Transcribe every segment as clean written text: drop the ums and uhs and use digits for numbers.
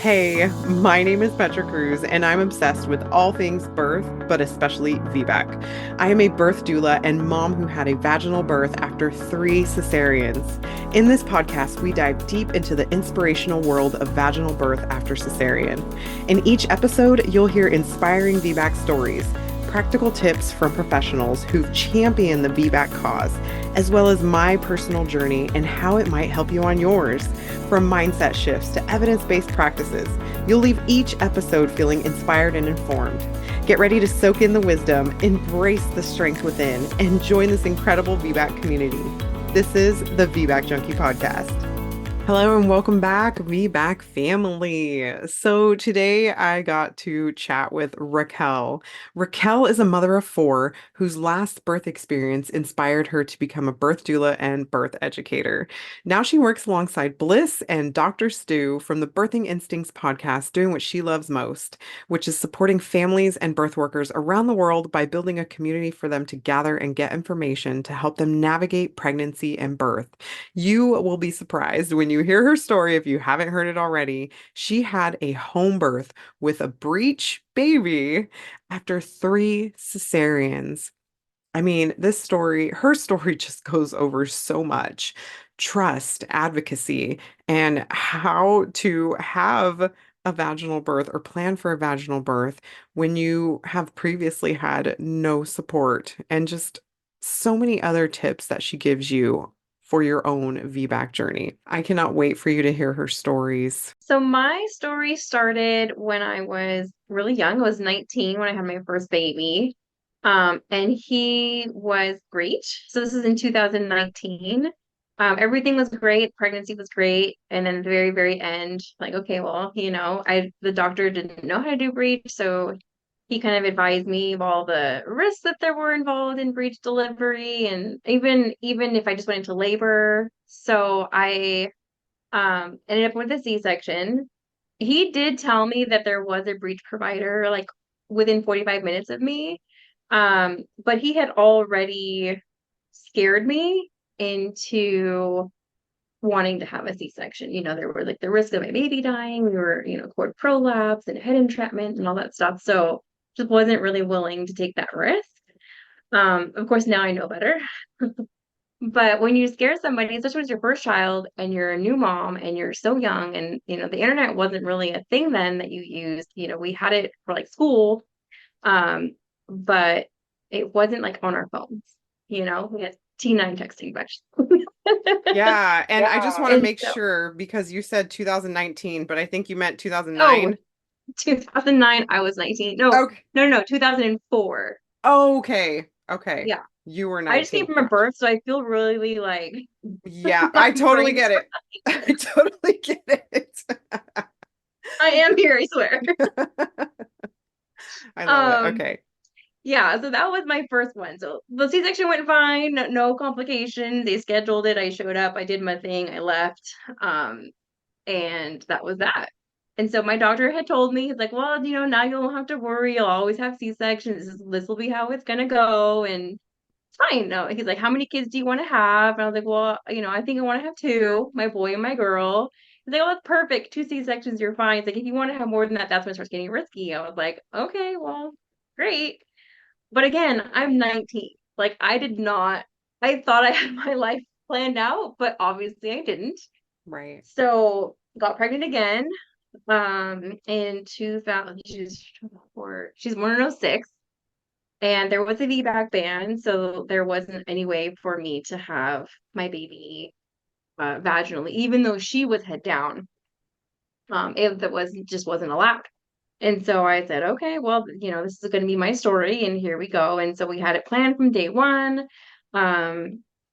Hey, my name is Petra Cruz, and I'm obsessed with all things birth, but especially VBAC. I am a birth doula and mom who had a vaginal birth after 3 cesareans. In this podcast, we dive deep into the inspirational world of vaginal birth after cesarean. In each episode, you'll hear inspiring VBAC stories, practical tips from professionals who've championed the VBAC cause, as well as my personal journey and how it might help you on yours. From mindset shifts to evidence-based practices, you'll leave each episode feeling inspired and informed. Get ready to soak in the wisdom, embrace the strength within, and join this incredible VBAC community. This is the VBAC Junkie Podcast. Hello and welcome back, VBAC family. So today I got to chat with Raquel. Raquel is a mother of 4 whose last birth experience inspired her to become a birth doula and birth educator. Now she works alongside Bliss and Dr. Stu from the Birthing Instincts podcast, doing what she loves most, which is supporting families and birth workers around the world by building a community for them to gather and get information to help them navigate pregnancy and birth. You will be surprised when you hear her story if you haven't heard it already. She had a home birth with a breech baby after 3 cesareans. I mean, her story just goes over so much trust, advocacy, and how to have a vaginal birth or plan for a vaginal birth when you have previously had no support, and just so many other tips that she gives you for your own VBAC journey. I cannot wait for you to hear her stories. So my story started when I was really young. I was 19 when I had my first baby. And he was breech. So this is in 2019. Everything was great. Pregnancy was great. And then at the very, very end, like, okay, well, the doctor didn't know how to do breech, so he kind of advised me of all the risks that there were involved in breech delivery, and even if I just went into labor. So I ended up with a C-section. He did tell me that there was a breech provider like within 45 minutes of me. But he had already scared me into wanting to have a C-section. There were like the risk of my baby dying. We were, cord prolapse and head entrapment and all that stuff. So just wasn't really willing to take that risk. Of course, now I know better. But when you scare somebody, especially when it's your first child and you're a new mom and you're so young, and the internet wasn't really a thing then that you used. We had it for like school, but it wasn't like on our phones. We had T9 texting back. Yeah, and I just Yeah. want to And make so, sure because you said 2019, but I think you meant oh, 2009. 2009, I was 19. No, Okay. no, no, 2004. Okay. Okay. Yeah. You were I just came 19. from a Gotcha. birth, so I feel really like Yeah, my I totally brain's get it. I totally get it. I am here, I swear. I love it. Um, Okay. Yeah, so that was my first one. So the C-section went fine, no complications. They scheduled it. I showed up, I did my thing, I left. And that was that. And so my doctor had told me, he's like, well, now you won't have to worry. You'll always have C-sections. This will be how it's gonna go. And it's fine. No, he's like, how many kids do you want to have? And I was like, well, I think I want to have 2, my boy and my girl. He's like, oh, that's perfect. 2 C-sections, you're fine. He's like, if you want to have more than that, that's when it starts getting risky. I was like, okay, well, great. But again, I'm 19. Like I thought I had my life planned out, but obviously I didn't. Right. So got pregnant again. In 2000, she's born in '06, and there was a VBAC ban, so there wasn't any way for me to have my baby vaginally, even though she was head down. If that was just wasn't allowed. And so I said, okay, well, this is going to be my story, and here we go. And so we had it planned from day one.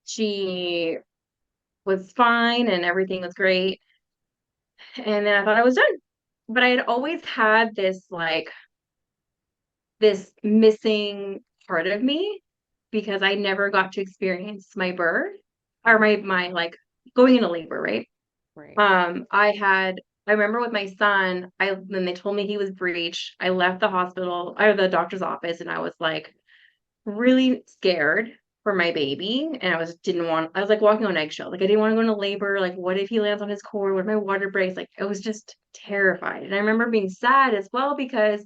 She was fine, and everything was great. And then I thought I was done. But I had always had this missing part of me because I never got to experience my birth or my like going into labor, right? Right. I remember with my son, when they told me he was breech, I left the hospital or the doctor's office, and I was like really scared for my baby, and I was like walking on eggshells. Like I didn't want to go into labor. Like, what if he lands on his cord? What if my water breaks? Like I was just terrified. And I remember being sad as well because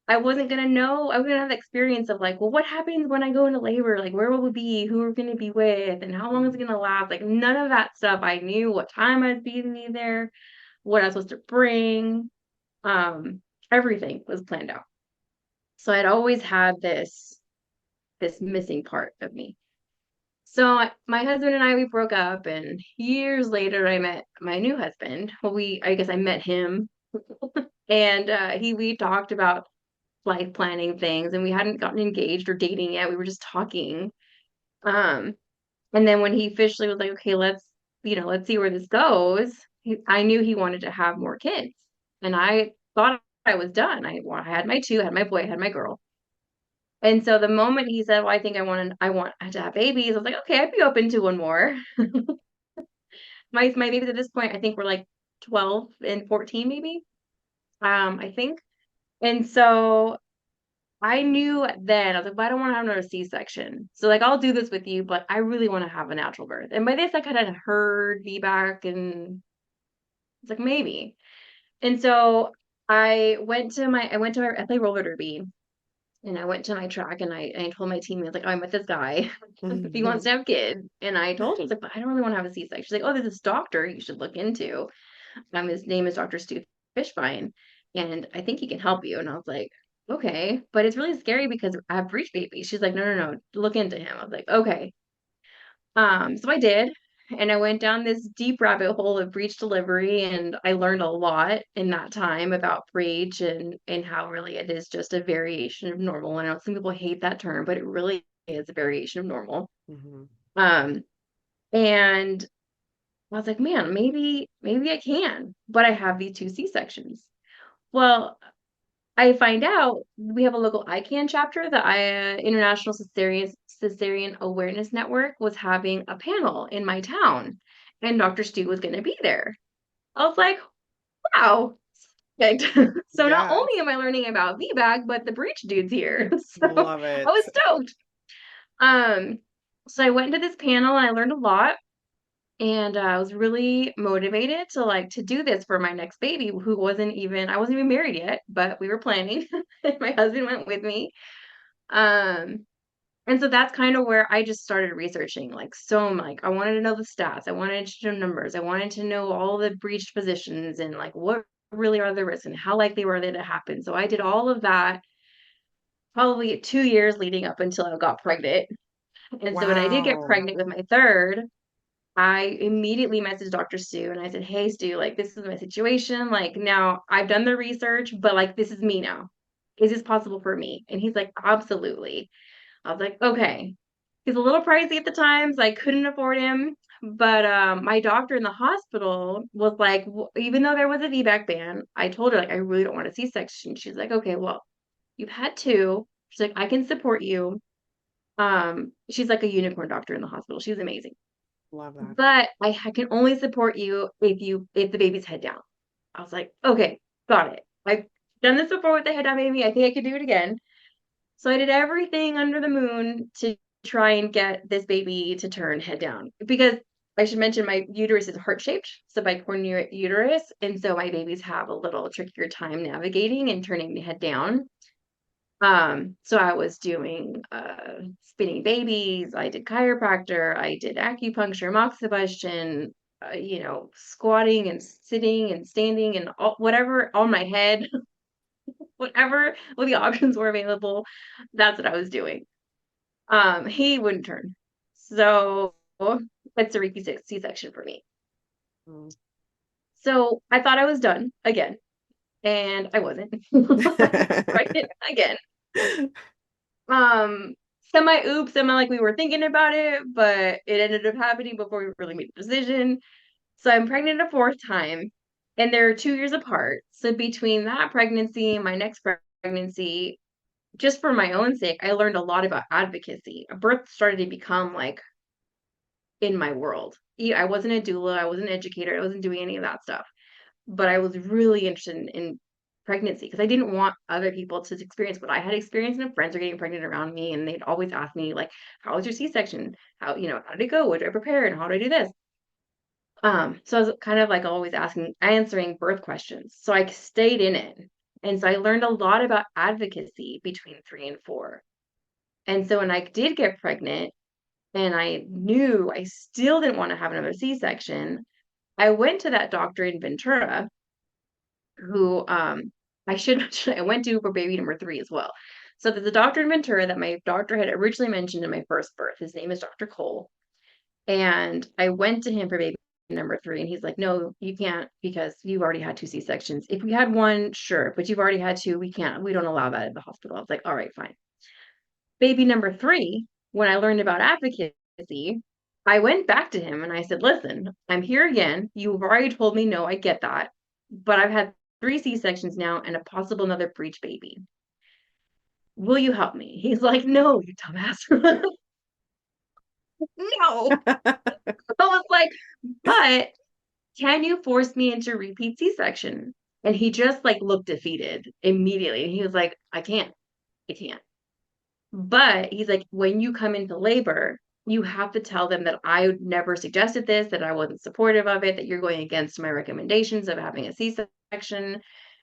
I wasn't gonna know. I was gonna have the experience of like, well, what happens when I go into labor? Like, where will we be? Who we're gonna be with? And how long is it gonna last? Like, none of that stuff. I knew what time I'd be there, what I was supposed to bring. Um, Everything was planned out. So I'd always had this missing part of me. So my husband and we broke up, and years later, I met my new husband. Well, I guess I met him, and we talked about life planning things, and we hadn't gotten engaged or dating yet. We were just talking. Um, and then when he officially was like, okay, let's see where this goes. I knew he wanted to have more kids, and I thought I was done. I had my two, I had my boy, I had my girl. And so the moment he said, well, I want to have babies, I was like, okay, I'd be open to one more. My babies at this point, I think were like 12 and 14, maybe. I think. And so I knew then, I was like, well, I don't want to have another C-section. So like I'll do this with you, but I really want to have a natural birth. And by this I kind of heard VBAC and it's like maybe. And so I went to my I play roller derby. And I went to my track and I told my teammates, like, oh, I'm with this guy if he wants to have kids. And I told her, I was like, but I don't really want to have a C-section. She's like, oh, there's this doctor you should look into. His name is Dr. Stu Fishbein, and I think he can help you. And I was like, okay, but it's really scary because I have breech babies. She's like, no, look into him. I was like, okay. So I did, and I went down this deep rabbit hole of breech delivery, and I learned a lot in that time about breech and how really it is just a variation of normal. And I know some people hate that term, but it really is a variation of normal. Mhm. Um, and I was like, man, maybe I can, but I have these two C-sections. Well, I find out we have a local ICANN chapter. The International Cesarean Awareness Network was having a panel in my town, and Dr. Stu was going to be there. I was like, wow. Perfect. So not Yes. only am I learning about VBAC, but the breech dude's here. So Love I it. was stoked. Um, so I went into this panel and I learned a lot. And I was really motivated to to do this for my next baby, who I wasn't even married yet, but we were planning. My husband went with me. Um, and so that's kind of where I just started researching. Like I wanted to know the stats, I wanted to know numbers, I wanted to know all the breached positions and like what really are the risks and how likely were they to happen. So I did all of that probably 2 years leading up until I got pregnant. And so when I did get Wow. pregnant with my third, I immediately messaged Dr. Stu and I said, hey, Stu, like, this is my situation. Like, now I've done the research, but like, this is me now. Is this possible for me? And he's like, absolutely. I was like, okay. He's a little pricey at the time, so I couldn't afford him. But my doctor in the hospital was like, even though there was a VBAC ban, I told her, like, I really don't want a C-section. She's like, okay, well, you've had two. She's like, I can support you. She's like a unicorn doctor in the hospital. She's amazing. Love that. But I can only support you if the baby's head down. I was like, okay, got it. I've done this before with the head down baby. I think I could do it again. So I did everything under the moon to try and get this baby to turn head down. Because I should mention my uterus is heart shaped, so bicornuate uterus. And so my babies have a little trickier time navigating and turning the head down. So I was doing spinning babies, I did chiropractor, I did acupuncture, moxibustion, squatting and sitting and standing and whatever on my head, whatever the options were available, that's what I was doing. He wouldn't turn. So it's a repeat C-section for me. Mm. So I thought I was done again, and I wasn't. Pregnant again. Um, Semi oops, semi like we were thinking about it, but it ended up happening before we really made a decision. So I'm pregnant a fourth time, and they're 2 years apart. So between that pregnancy and my next pregnancy, just for my own sake, I learned a lot about advocacy. Birth started to become like in my world. I wasn't a doula, I wasn't an educator, I wasn't doing any of that stuff, but I was really interested in pregnancy because I didn't want other people to experience what I had experienced, and friends are getting pregnant around me, and they'd always ask me like, "How was your C-section? How did it go? What did I prepare? And how did I do this?" So I was kind of like always answering birth questions. So I stayed in it. And so I learned a lot about advocacy between 3 and 4. And so when I did get pregnant and I knew I still didn't want to have another C-section, I went to that doctor in Ventura who I should mention I went to for baby number 3 as well. So there's a doctor in Ventura that my doctor had originally mentioned in my first birth. His name is Dr. Cole. And I went to him for baby number 3, and he's like, "No, you can't because you've already had 2 C-sections. If we had one, sure, but you've already had 2. We can't. We don't allow that at the hospital." I was like, "All right, fine." Baby number 3, when I learned about advocacy, I went back to him and I said, "Listen, I'm here again. You've already told me no, I get that, but I've had 3 C-sections now and a possible another breech baby. Will you help me?" He's like, "No, you dumbass." No. I was like, "But can you force me into repeat C-section?" And he just like looked defeated immediately. And he was like, I can't. But he's like, when you come into labor, you have to tell them that I never suggested this, that I wasn't supportive of it, that you're going against my recommendations of having a C-section.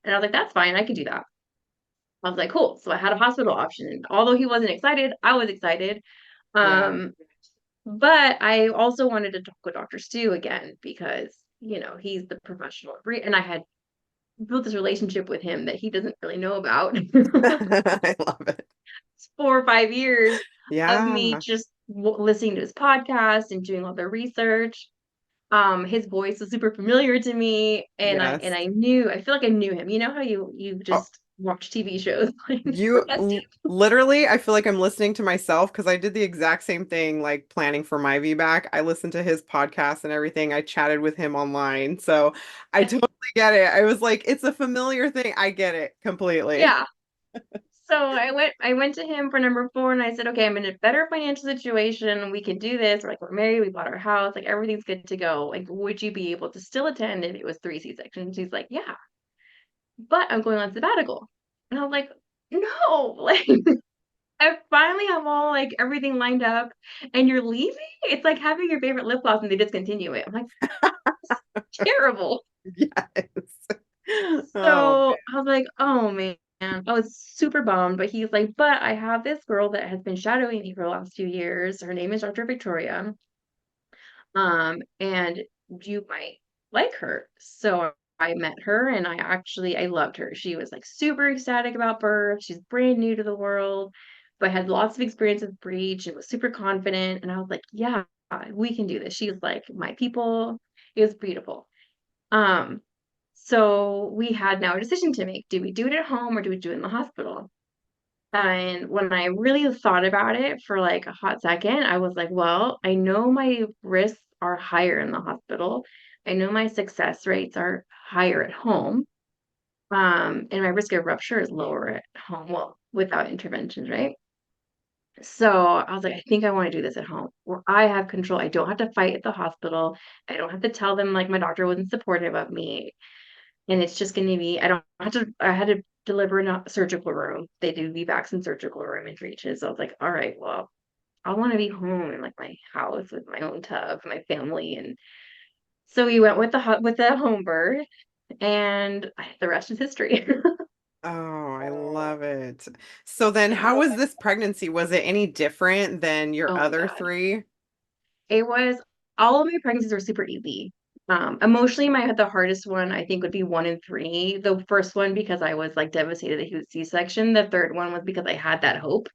And I was like, that's fine. I can do that. I was like, cool. So I had a hospital option. And although he wasn't excited, I was excited. Yeah. Um, But I also wanted to talk with Dr. Stu again because, he's the professional. And I had built this relationship with him that he doesn't really know about. I love it. 4 or 5 years of me Yeah. just listening to his podcast and doing all the research. His voice was super familiar to me, and Yes. I feel like I knew him. You know how you Oh, just watch TV shows like you literally, I feel like I'm listening to myself because I did the exact same thing, like planning for my VBAC. I listened to his podcast and everything. I chatted with him online. So I totally get it. I was like, it's a familiar thing. I get it completely. yeah. So I went to him for number 4 and I said, "Okay, I'm in a better financial situation. We can do this. We're married, we bought our house, like everything's good to go. Like, would you be able to still attend if it was 3 C-sections?" He's like, "Yeah, but I'm going on sabbatical." And I'm like, "No, like I finally have all like everything lined up and you're leaving? It's like having your favorite lip gloss and they discontinue it." I'm like, terrible. Yes. Oh, So I was like, "Oh man." I was super bummed, but he's like, "But I have this girl that has been shadowing me for the last few years. Her name is Dr. Victoria. And you might like her." So I met her and I loved her. She was like super ecstatic about birth. She's brand new to the world, but had lots of experience with breech and was super confident. And I was like, "Yeah, we can do this." She was like, "My people." It was beautiful. Um, so we had now a decision to make. Do we do it at home or do we do it in the hospital? And when I really thought about it for like a hot second, I was like, well, I know my risks are higher in the hospital. I know my success rates are higher at home. And my risk of rupture is lower at home, well, without interventions, right? So I was like, I think I want to do this at home where I have control. I don't have to fight at the hospital. I don't have to tell them like my doctor wasn't supportive of me. And it's just going to be, I had to deliver in a surgical room. They do VBACs in surgical room and breaches. So I was like, all right, well, I want to be home in like my house with my own tub, my family. And so we went with the home birth and the rest is history. oh, I love it. So then how was this pregnancy? Was it any different than your Oh my other God. three? It was all of my pregnancies were super easy. Emotionally, the hardest one I think would be 1 and 3. The first one because I was like devastated that he was C-section. The third one was because I had that hope.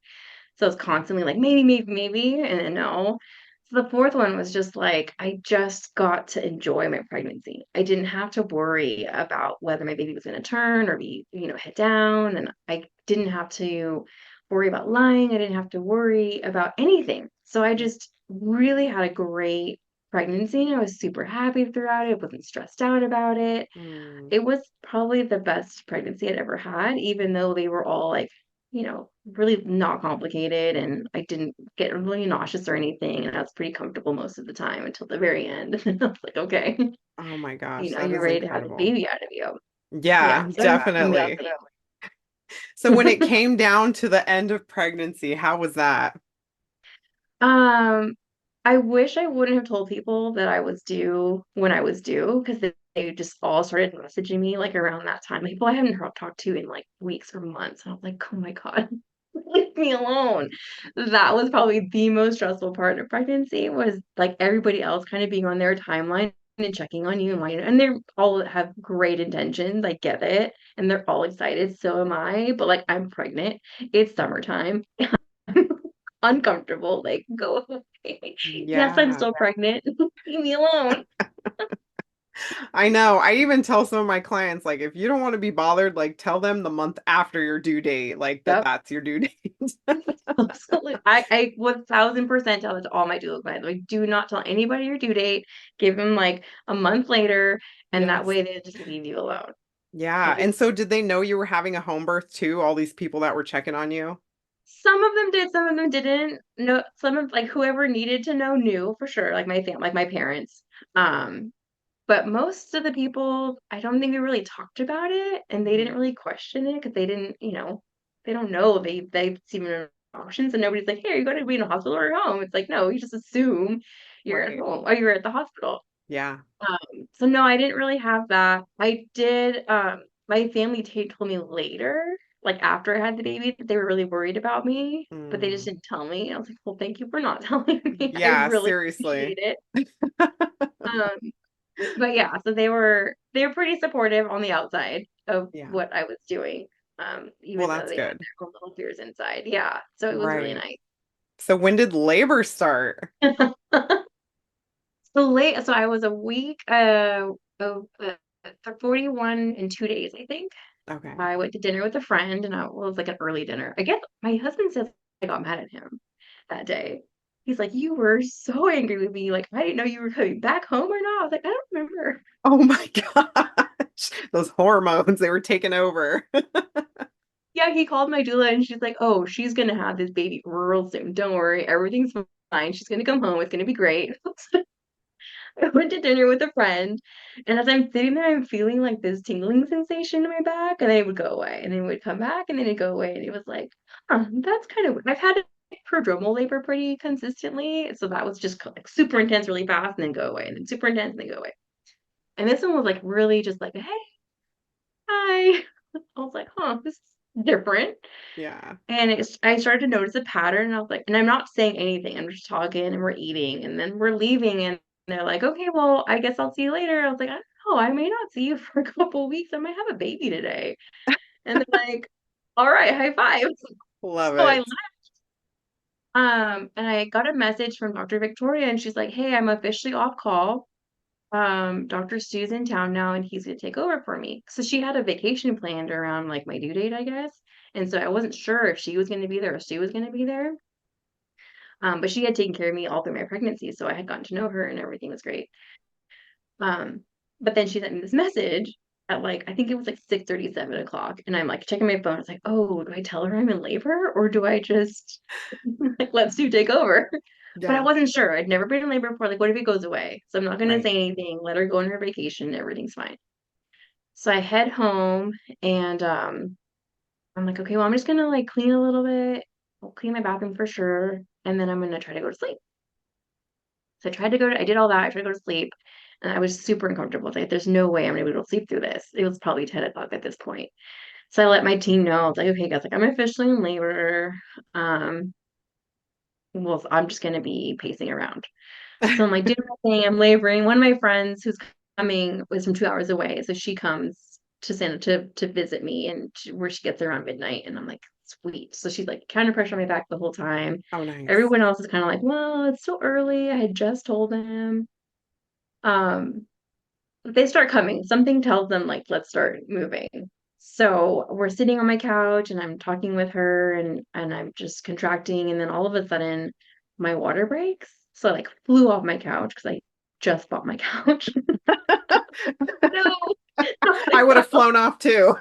So it's constantly like maybe, maybe, maybe, and then no. So the fourth one was just like I just got to enjoy my pregnancy. I didn't have to worry about whether my baby was going to turn or be, head down, and I didn't have to worry about lying. I didn't have to worry about anything. So I just really had a great pregnancy, and I was super happy throughout it. Wasn't stressed out about it. Mm. It was probably the best pregnancy I'd ever had, even though they were all like, really not complicated and I didn't get really nauseous or anything. And I was pretty comfortable most of the time until the very end. And then I was like, okay, Oh my gosh, that you're is ready to have the incredible. baby out of you. Yeah, Yeah, so definitely. definitely. So when it came down to the end of pregnancy, how was that? Um, I wish I wouldn't have told people that I was due when I was due because they just all started messaging me like around that time. Like, people I hadn't talked to in like weeks or months. And I was like, oh my God, leave me alone. That was probably the most stressful part of pregnancy was like everybody else kind of being on their timeline and checking on you and mine. And they're all have great intentions. I get it. And they're all excited. So am I. But like, I'm pregnant. It's summertime. Uncomfortable. Like, go away. Yes, I'm Yeah. still pregnant. Leave me alone. I know. I even tell some of my clients, like, if you don't want to be bothered, like, tell them the month after your due date, like, Yep. that's your due date. Absolutely. I 1000% tell it to all my doula clients. Like, do not tell anybody your due date. Give them like a month later, and that Yes. way they just leave you alone. Yeah. Like, And so did they know you were having a home birth too? All these people that were checking on you? some of them did, some of them didn't. No, some of like whoever needed to know knew for sure. Like my family, like my parents. Um, But most of the people, I don't think they really talked about it and they Mhm. didn't really question it because they didn't, they don't know they've seen options and nobody's like, hey, are you going to be in a hospital or at home? It's like, no, you just assume you're at Right. home or you're at the hospital. Yeah. So no, I didn't really have that. I did, my family told me later, like after I had the baby, that they were really worried about me, but they just Mm. didn't tell me. I was like, well, thank you for not telling me. I Yeah, really appreciate seriously. it. Um, but yeah, so they were pretty supportive on the outside of Yeah. what I was doing, Well, even though that's they had good. their own little fears inside. Yeah, so it was really Right. nice. So when did labor start? So I was a week for 41 and 2 days, I think. Okay. I went to dinner with a friend and it was like an early dinner. I guess my husband says I got mad at him that day. He's like, you were so angry with me. Like, I didn't know you were coming back home or not. I was like, I don't remember. Oh my gosh. Those hormones, they were taking over. Yeah, he called my doula and she's like, "Oh, she's gonna have this baby real soon. Don't worry, everything's fine. She's gonna come home. It's gonna be great." I went to dinner with a friend, and as I'm sitting there, I'm feeling like this tingling sensation in my back, and then it would go away, and then it would come back, and then it'd go away, and it was like, huh, that's kind of weird. I've had prodromal labor pretty consistently, so that was just like super intense, really fast, and then go away, and then super intense, and then go away. And this one was like really just like, "Hey, hi." I was like, "Huh, this is different." Yeah. And I started to notice a pattern. And I was like, and I'm not saying anything. I'm just talking and we're eating and then we're leaving. And they're like, okay, well, I guess I'll see you later. I was like, I don't know. I may not see you for a couple weeks. I might have a baby today. And they're like, all right, high five. Love So I it. left. And I got a message from Dr. Victoria and she's like, hey, I'm officially off call. Dr. Stu's in town now and he's gonna take over for me. So she had a vacation planned around like my due date, I guess. And so I wasn't sure if she was gonna be there or Stu was gonna be there. But she had taken care of me all through my pregnancy, so I had gotten to know her and everything was great. Um, but then she sent me this message at like I think it was like 6:30, 7 o'clock, and I'm like checking my phone. It's like, oh, do I tell her I'm in labor or do I just like let Sue take over? But I Yeah. wasn't sure. I'd never been in labor before. Like, what if it goes away? So I'm not gonna say Right. anything. Let her go on her vacation. Everything's fine. So I head home and I'm like, okay, well, I'm just gonna like clean a little bit. I'll clean my bathroom for sure, and then I'm gonna try to go to sleep. So I did all that. I tried to go to sleep and I was super uncomfortable. It's like, there's no way I'm gonna be able to sleep through this. It was probably 10 o'clock at this point. So I let my team know. I was like, okay, guys, like I'm officially in labor. Um, well, I'm just gonna be pacing around. So I'm like doing my thing, I'm laboring. One of my friends who's coming was from 2 hours away. So she comes to Santa to visit me and where she gets there around midnight. And I'm like, sweet. So she's like counter pressure on my back the whole time. Oh, nice. Everyone else is kind of like, well, it's still early. I had just told him. Um, they start coming. Something tells them like, let's start moving. So we're sitting on my couch and I'm talking with her and I'm just contracting and then all of a sudden my water breaks. So I like flew off my couch because I just bought my couch. No, not I my would have couch. flown off too.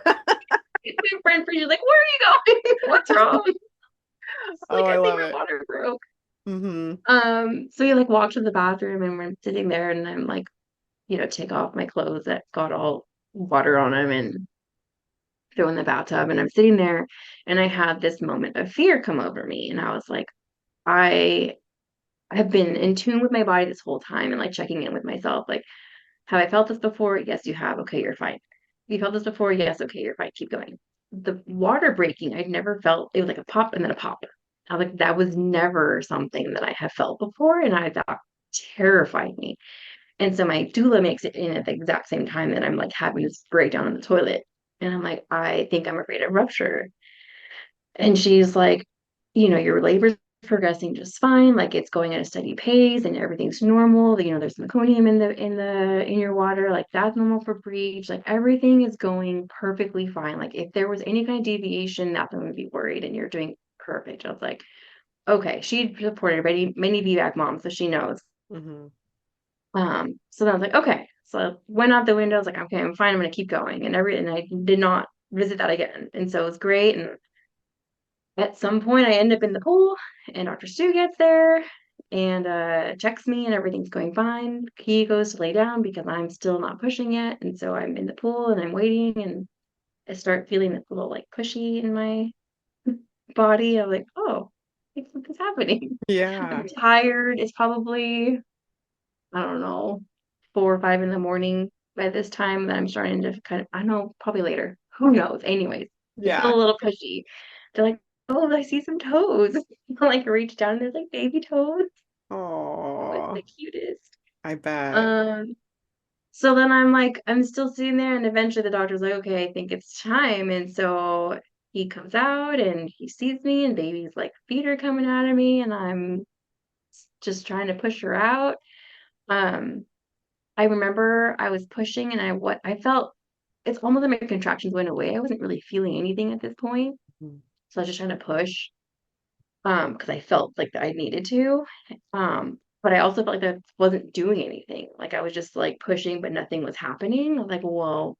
My friend she's like, where are you going? What's wrong? It's Oh, like I I think love my it. water broke. Hmm. So we like walked to the bathroom and we're sitting there and I'm like, take off my clothes that got all water on him and throw in the bathtub. And I'm sitting there and I had this moment of fear come over me. And I was like, I have been in tune with my body this whole time and like checking in with myself. Like, have I felt this before? Yes, you have. Okay, you're fine. You felt this before? Yes, okay, you're fine. Keep going. The water breaking, I'd never felt it was like a pop and then a pop. I was like, that was never something that I have felt before. And that terrified me. And so my doula makes it in at the exact same time that I'm like having this breakdown in the toilet. And I'm like, I think I'm afraid of rupture. And she's like, your labor's progressing just fine. Like it's going at a steady pace and everything's normal. There's meconium in your water. Like that's normal for breech. Like everything is going perfectly fine. Like if there was any kind of deviation, nothing would be worried and you're doing perfect. I was like, okay. She supported many VBAC moms, so she knows. Hmm. So then I was like, okay. So I went out the window. I was like, okay, I'm fine. I'm gonna keep going. And I did not visit that again. And so it was great. And at some point, I end up in the pool, and Dr. Stu gets there and checks me, and everything's going fine. He goes to lay down because I'm still not pushing yet. And so I'm in the pool and I'm waiting, and I start feeling this little like pushy in my body. I'm like, oh, I think something's happening. Yeah. I'm tired. It's probably, I don't know, 4 or 5 in the morning by this time that I'm starting to kind of, I don't know, probably later. Who knows? Anyways, it's still Yeah. a little pushy. They're like, oh, I see some toes. I like reach down and there's like baby toes. Oh, it's the Oh, cutest. I bet. Um, so then I'm like, I'm still sitting there, and eventually the doctor's like, okay, I think it's time. And so he comes out and he sees me, and baby's like feet are coming out of me, and I'm just trying to push her out. Um, I remember I was pushing and I felt it's almost like my contractions went away. I wasn't really feeling anything at this point. Mhm. So I was just trying to push because I felt like that I needed to. But I also felt like that wasn't doing anything. Like I was just like pushing, but nothing was happening. I was like, well,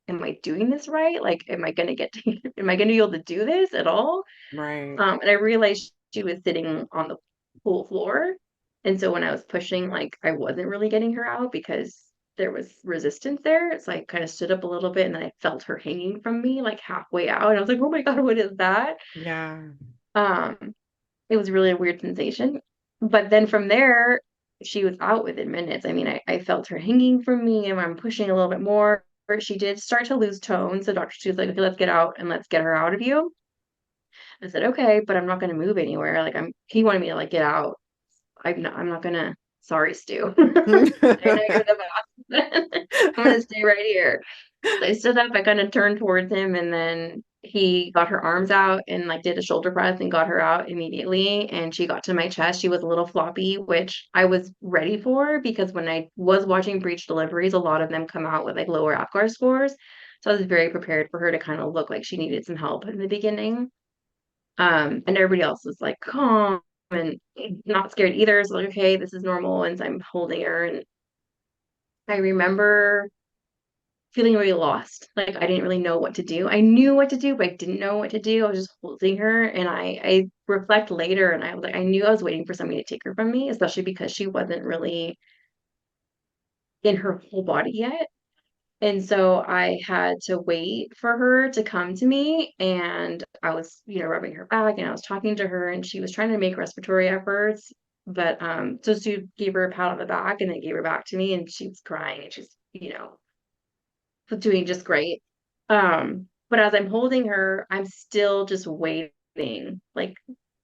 am I doing this right? Like, am I gonna am I gonna be able to do this at all? Right. And I realized she was sitting on the pool floor. And so when I was pushing, like I wasn't really getting her out because there was resistance there. So I kind of stood up a little bit and then I felt her hanging from me like halfway out. And I was like, oh my God, what is that? Yeah. Um, it was really a weird sensation. But then from there, she was out within minutes. I mean, I felt her hanging from me and I'm pushing a little bit more. She did start to lose tone. So Dr. was like, okay, let's get out and let's get her out of you. I said, okay, but I'm not gonna move anywhere. Like he wanted me to like get out. I'm not gonna, sorry, Stu. I know you're the boss. I'm gonna stay right here. So I stood up, I kind of turned towards him, and then he got her arms out and like did a shoulder press and got her out immediately. And she got to my chest. She was a little floppy, which I was ready for because when I was watching breech deliveries, a lot of them come out with like lower APGAR scores. So I was very prepared for her to kind of look like she needed some help in the beginning. And everybody else was like calm and not scared either. So like, okay, this is normal. And so I'm holding her. And I remember feeling really lost. Like I didn't really know what to do. I knew what to do, but I didn't know what to do. I was just holding her. And I reflect later and I was like, I knew I was waiting for somebody to take her from me, especially because she wasn't really in her whole body yet. And so I had to wait for her to come to me. And I was, rubbing her back and I was talking to her and she was trying to make respiratory efforts. But so she gave her a pat on the back and then gave her back to me and she was crying and she's, doing just great. But as I'm holding her, I'm still just waiting. Like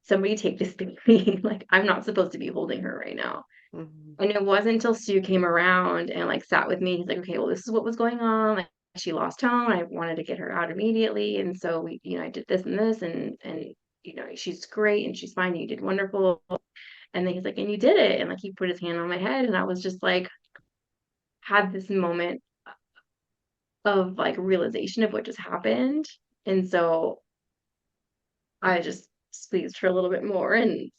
somebody take this baby. Like I'm not supposed to be holding her right now. Mhm. And it wasn't until Stu came around and like sat with me. He's like, okay, well, this is what was going on. Like she lost tone. I wanted to get her out immediately. And so we, I did this and this and she's great and she's fine. You did wonderful. And then he's like, and you did it. And like he put his hand on my head and I was just like, had this moment of like realization of what just happened. And so I just squeezed her a little bit more and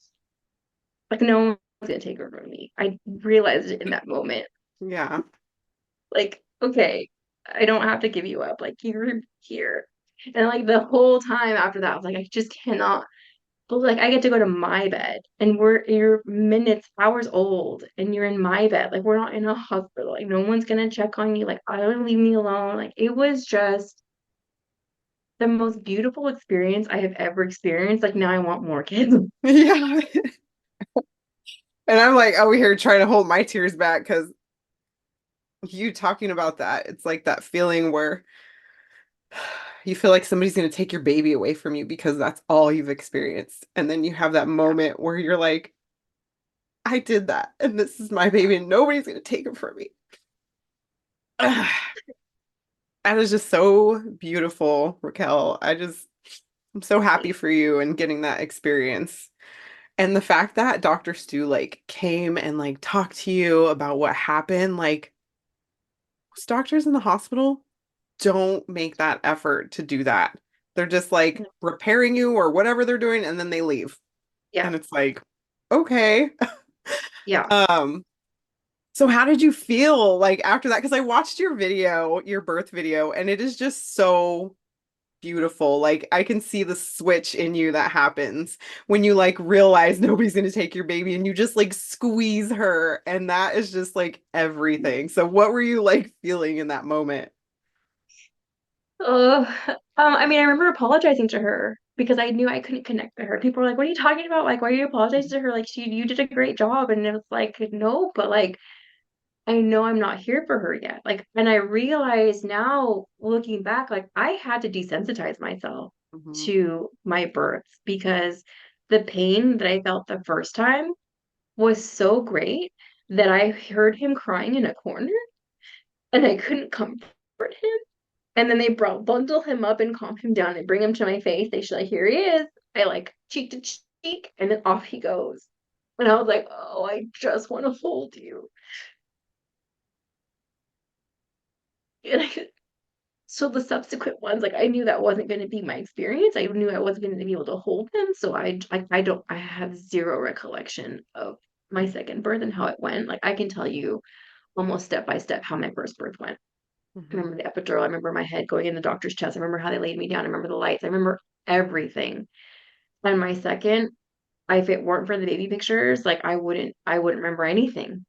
like no one's gonna take her from me. I realized it in that moment. Yeah. Like, okay, I don't have to give you up. Like, you're here. And like the whole time after that, I was like, I just cannot. But like I get to go to my bed and you're minutes, hours old and you're in my bed. Like we're not in a hospital. Like no one's gonna check on you. Like I don't leave me alone. Like it was just the most beautiful experience I have ever experienced. Like now I want more kids. Yeah. And I'm like over here trying to hold my tears back because you talking about that, it's like that feeling where you feel like somebody's going to take your baby away from you because that's all you've experienced. And then you have that Yeah, moment where you're like, I did that, and this is my baby, and nobody's going to take it from me. That is just so beautiful, Raquel. I'm so happy for you and getting that experience. And the fact that Dr. Stu like came and like talked to you about what happened, like most doctors in the hospital don't make that effort to do that. They're just like repairing you or whatever they're doing and then they leave. yeah, And it's like, okay. yeah. Um, so how did you feel like after that? Because I watched your video, your birth video, and it is just so beautiful. Like I can see the switch in you that happens when you like realize nobody's going to take your baby and you just like squeeze her and that is just like everything. So what were you like feeling in that moment? Oh, I mean, I remember apologizing to her because I knew I couldn't connect to her. People were like, "What are you talking about? Like, why are you apologizing to her? Like, you did a great job." And it was like, no, but like, I know I'm not here for her yet. Like, and I realize now, looking back, like I had to desensitize myself Mhm. to my births because the pain that I felt the first time was so great that I heard him crying in a corner and I couldn't comfort him. And then they bundle him up and calm him down and bring him to my face. They should like, here he is. I like cheek to cheek, and then off he goes. And I was like, oh, I just want to hold you. And so the subsequent ones, like I knew that wasn't going to be my experience. I knew I wasn't going to be able to hold him. So I have zero recollection of my second birth and how it went. Like I can tell you almost step by step how my first birth went. I Mhm. remember the epidural. I remember my head going in the doctor's chest. I remember how they laid me down. I remember the lights. I remember everything. And my second, if it weren't for the baby pictures, like I wouldn't remember anything.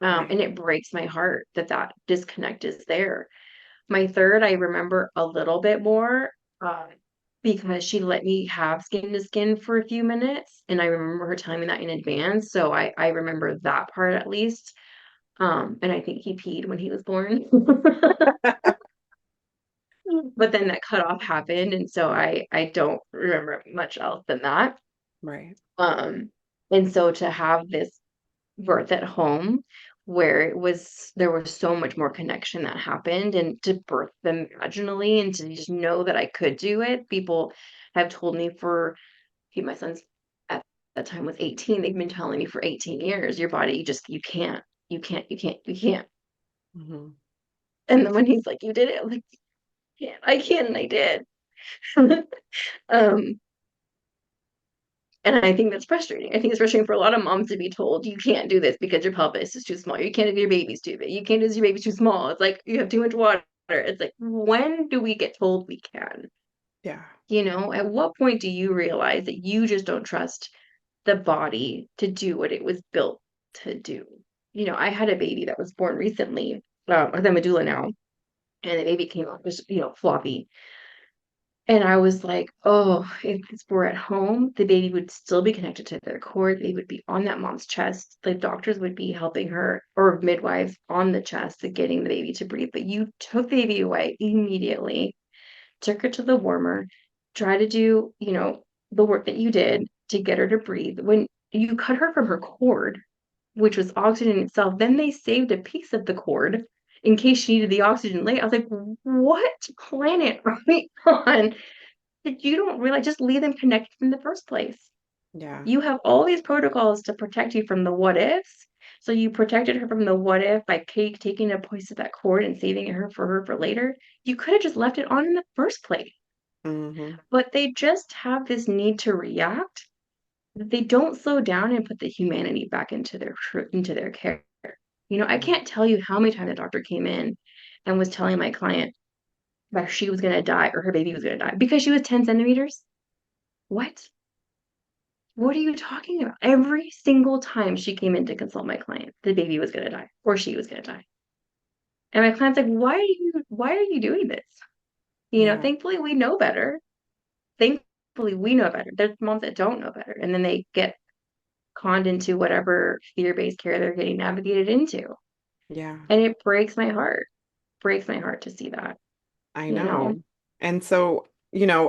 Right. And it breaks my heart that that disconnect is there. My third, I remember a little bit more, um, because she let me have skin to skin for a few minutes, and I remember her telling me that in advance. So I remember that part at least. And I think he peed when he was born. But then that cutoff happened, and so I don't remember much else than that. Right. Um, and so to have this birth at home where there was so much more connection that happened and to birth them vaginally and to just know that I could do it. People have told me for my son's at that time was 18. They've been telling me for 18 years, your body, you can't, you can't. Mhm. And then when he's like, you did it, I'm like, I can, and I did. um, And I think that's frustrating. I think it's frustrating for a lot of moms to be told you can't do this because your pelvis is too small. You can't do your baby's too big. You can't do this, your baby's too small. It's like you have too much water. It's like, when do we get told we can? Yeah. At what point do you realize that you just don't trust the body to do what it was built to do? I had a baby that was born recently. I'm a doula now, and the baby came out was, floppy. And I was like, oh, if this were at home, the baby would still be connected to their cord. They would be on that mom's chest. The doctors would be helping her, or midwives on the chest, to getting the baby to breathe. But you took the baby away immediately, took her to the warmer, try to do, the work that you did to get her to breathe. When you cut her from her cord, which was oxygen itself, then they saved a piece of the cord in case she needed the oxygen later. I was like, what planet are we on? That you don't realize, just leave them connected in the first place. Yeah. You have all these protocols to protect you from the what ifs. So you protected her from the what if by taking a piece of that cord and saving her for later. You could have just left it on in the first place. Mhm. But they just have this need to react. They don't slow down and put the humanity back into their care. I Yeah. can't tell you how many times the doctor came in and was telling my client that she was going to die or her baby was going to die because she was 10 centimeters. What? what are you talking about? Every single time she came in to consult my client, the baby was going to die or she was going to die. And my client's like, why are you doing this? Yeah. Thankfully we know better. Thankfully we know better. There's moms that don't know better. And then they get conned into whatever fear-based care they're getting navigated into. Yeah. And it breaks my heart to see that, I you know? know. And so,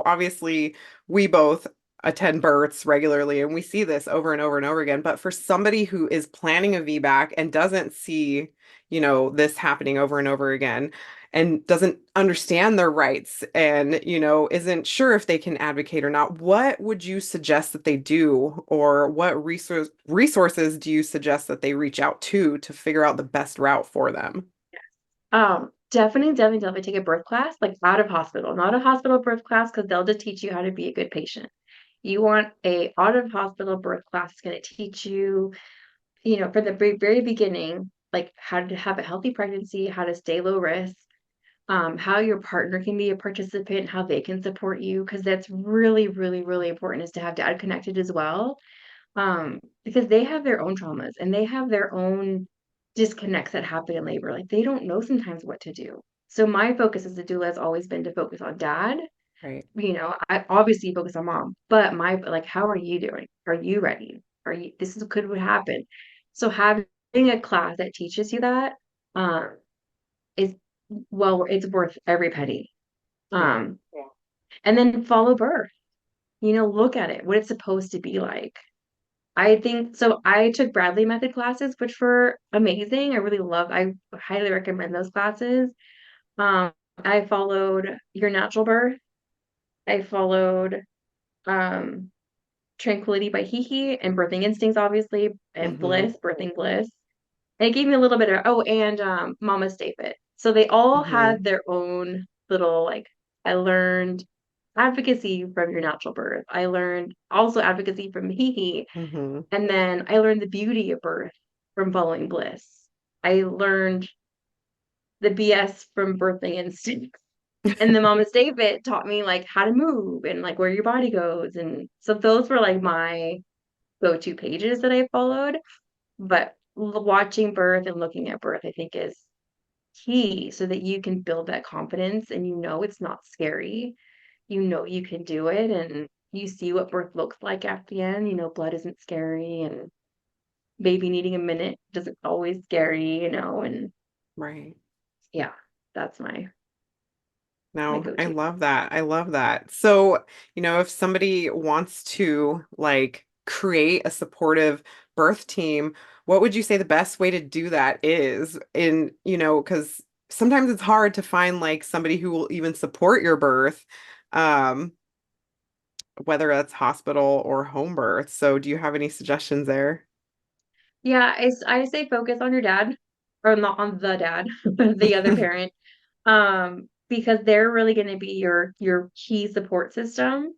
obviously we both attend births regularly and we see this over and over and over again. But for somebody who is planning a VBAC and doesn't see, this happening over and over again and doesn't understand their rights and, isn't sure if they can advocate or not, what would you suggest that they do, or what resources do you suggest that they reach out to figure out the best route for them? Definitely take a birth class, like out of hospital, not a hospital birth class, because they'll just teach you how to be a good patient. You want a out of hospital birth class. It's going to teach you, from the very beginning, like how to have a healthy pregnancy, how to stay low risk, how your partner can be a participant, how they can support you, because that's really, really, really important is to have dad connected as well. Because they have their own traumas and they have their own disconnects that happen in labor. Like they don't know sometimes what to do. So my focus as a doula has always been to focus on dad. Right. I obviously focus on mom, but like, how are you doing? Are you ready? This is could what happen. So having a class that teaches you that, um, is well, it's worth every penny. Yeah. Yeah. And then follow birth. Look at it, what it's supposed to be like. I think so. I took Bradley method classes, which were amazing. I highly recommend those classes. I followed Your Natural Birth. I followed um Tranquility by Hee and Birthing Instincts, obviously, and Mm-hmm. Birthing Bliss. And it gave me a little bit of, oh, and Mama's Stay Fit. So they all Mm-hmm. had their own little, like, I learned advocacy from Your Natural Birth. I learned also advocacy from Hee. Mm-hmm. And then I learned the beauty of birth from following Bliss. I learned the BS from Birthing Instinct. And the Mama Stay Fit taught me like how to move and like where your body goes. And so those were like my go-to pages that I followed. But watching birth and looking at birth, I think is key so that you can build that confidence and it's not scary. You can do it and you see what birth looks like at the end. Blood isn't scary and baby needing a minute doesn't always scary, and Right. yeah, that's my No, I go-to. love that. I love that. So, if somebody wants to like create a supportive birth team, what would you say the best way to do that is? Because sometimes it's hard to find like somebody who will even support your birth, um, whether that's hospital or home birth. So, do you have any suggestions there? Yeah, I say focus on your dad or not on the dad, the other parent. Because they're really going to be your key support system.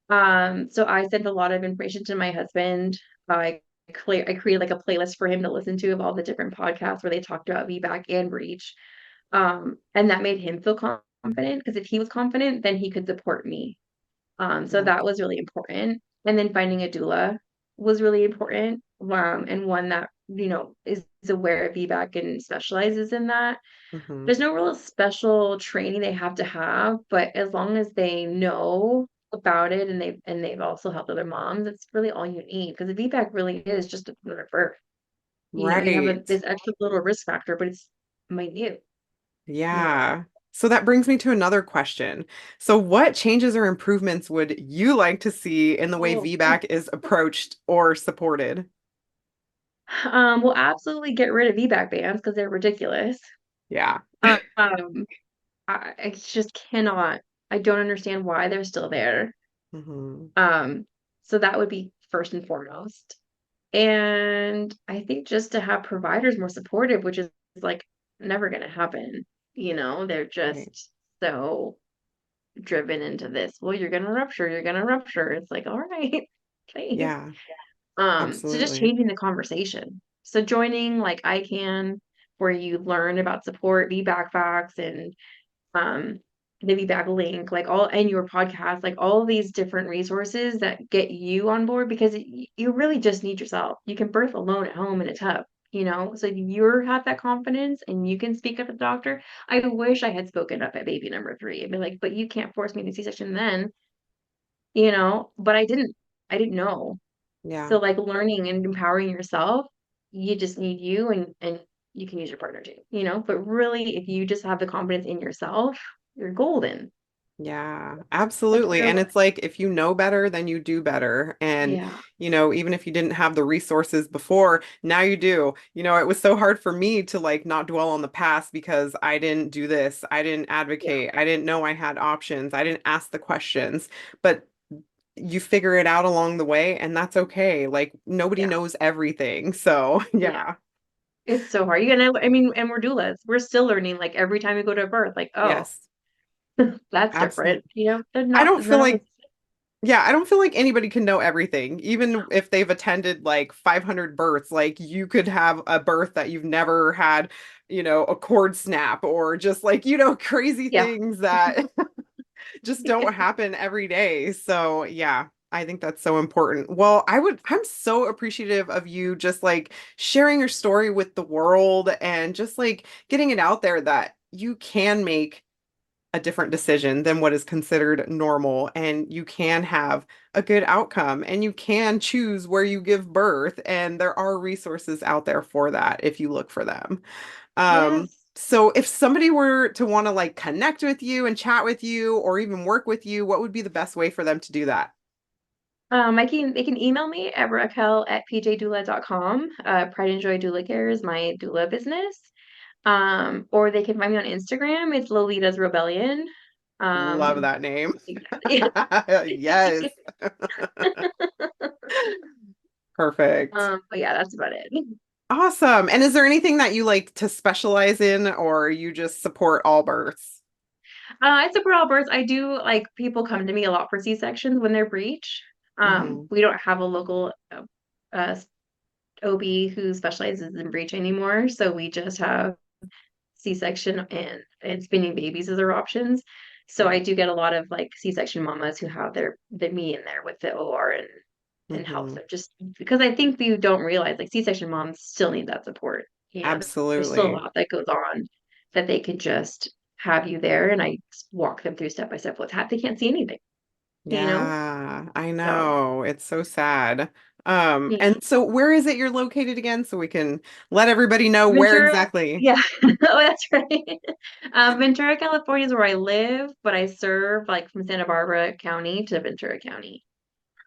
So I sent a lot of information to my husband. I created like a playlist for him to listen to of all the different podcasts where they talked about VBAC and breech. And that made him feel confident because if he was confident, then he could support me. So Yeah. that was really important. And then finding a doula was really important. And one that, is aware of VBAC and specializes in that. Hmm. There's no real special training they have to have, but as long as they know about it and they've also helped other moms, that's really all you need. Because the VBAC really is just a birth. You have Right. this extra little risk factor, but it's minute, you know. Yeah. So that brings me to another question. So what changes or improvements would you like to see in the way Oh, VBAC is approached or supported? we'll absolutely get rid of VBAC bans because they're ridiculous. Yeah. Um, I just cannot. I don't understand why they're still there. Hmm. Um, so that would be first and foremost. And I think just to have providers more supportive, which is like never going to happen. They're Right. just so driven into this. Well, you're going to rupture, you're going to rupture. It's like, all right, thanks. Yeah, So just absolutely. changing the conversation. So joining like ICANN, where you learn about support, VBAC facts, and um, the VBAC link, like all and your podcast, like all these different resources that get you on board because you really just need yourself. You can birth alone at home in a tub, so you have that confidence and you can speak up to the doctor. I wish I had spoken up at baby number 3 and be like, but you can't force me to C-section then, but I didn't know. Yeah. So like learning and empowering yourself, you just need you and you can use your partner too, but really if you just have the confidence in yourself, you're golden. Yeah, That's absolutely. real And life. it's like if you know better, then you do better. And, Yeah. even if you didn't have the resources before, now you do. It was so hard for me to like not dwell on the past because I didn't do this. I didn't Yeah. advocate. I didn't know I had options. I didn't ask the questions. But you figure it out along the way, and that's okay. Like nobody Yeah. knows everything. So, Yeah. yeah. It's so hard. You know, I mean, and we're doulas. We're still learning like every time we go to a birth, like, oh, Yes, that's different. absolutely. They're I not, don't none feel of us. like Yeah, I don't feel like anybody can know everything. Even if they've attended like 500 births, like you could have a birth that you've never had, a cord snap or just like, crazy Yeah. things that just don't happen every day. So, yeah, I think that's so important. Well, I'm so appreciative of you just like sharing your story with the world and just like getting it out there that you can make a different decision than what is considered normal, and you can have a good outcome, and you can choose where you give birth, and there are resources out there for that if you look for them. Yes. So if somebody were to want to like connect with you and chat with you or even work with you, what would be the best way for them to do that? They can email me at Raquel at pjdoula.com. Pride and Joy Doula Care is my doula business. Or they can find me on Instagram. It's Lolita's Rebellion. Love Um, that name. exactly. Yes. Perfect. But yeah, that's about it. Awesome. And is there anything that you like to specialize in, or you just support all births? It's a all births. I do like people come to me a lot for C-sections when they're breech. Hmm. We don't have a local uh, OB who specializes in breech anymore, so we just have C-section and spinning babies as our options. So Yeah. I do get a lot of like C-section mamas who have the me in there with the OR and help Hmm. them just because I think you don't realize like C-section moms still need that support. There's still a Absolutely. lot that goes on that they can just have you there and I walk them through step by step what's happening. They can't see anything, you know? Yeah, I So know. It's so sad. yeah. And so where is it you're located again so we can let everybody know where Ventura, exactly? yeah. Oh, that's right. Ventura, California is where I live, but I serve like from Santa Barbara County to Ventura County.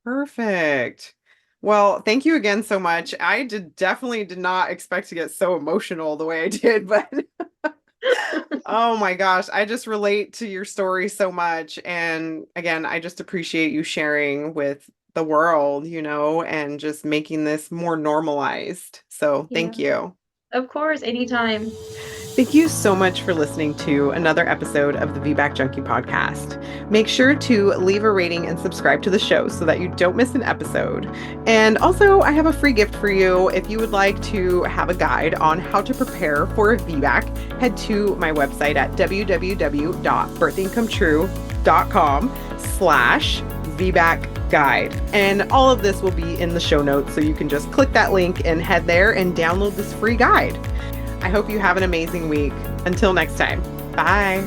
Perfect. Well, thank you again so much. I definitely did not expect to get so emotional the way I did, but oh my gosh, I just relate to your story so much. And again, I just appreciate you sharing with the world, and just making this more normalized. So thank Yeah, you. of course, anytime. Thank you so much for listening to another episode of the VBAC Junkie podcast. Make sure to leave a rating and subscribe to the show so that you don't miss an episode. And also, I have a free gift for you. If you would like to have a guide on how to prepare for a VBAC, head to my website at www.birthingcometruecom/VBAC guide. And all of this will be in the show notes, so you can just click that link and head there and download this free guide. I hope you have an amazing week. Until next time, bye.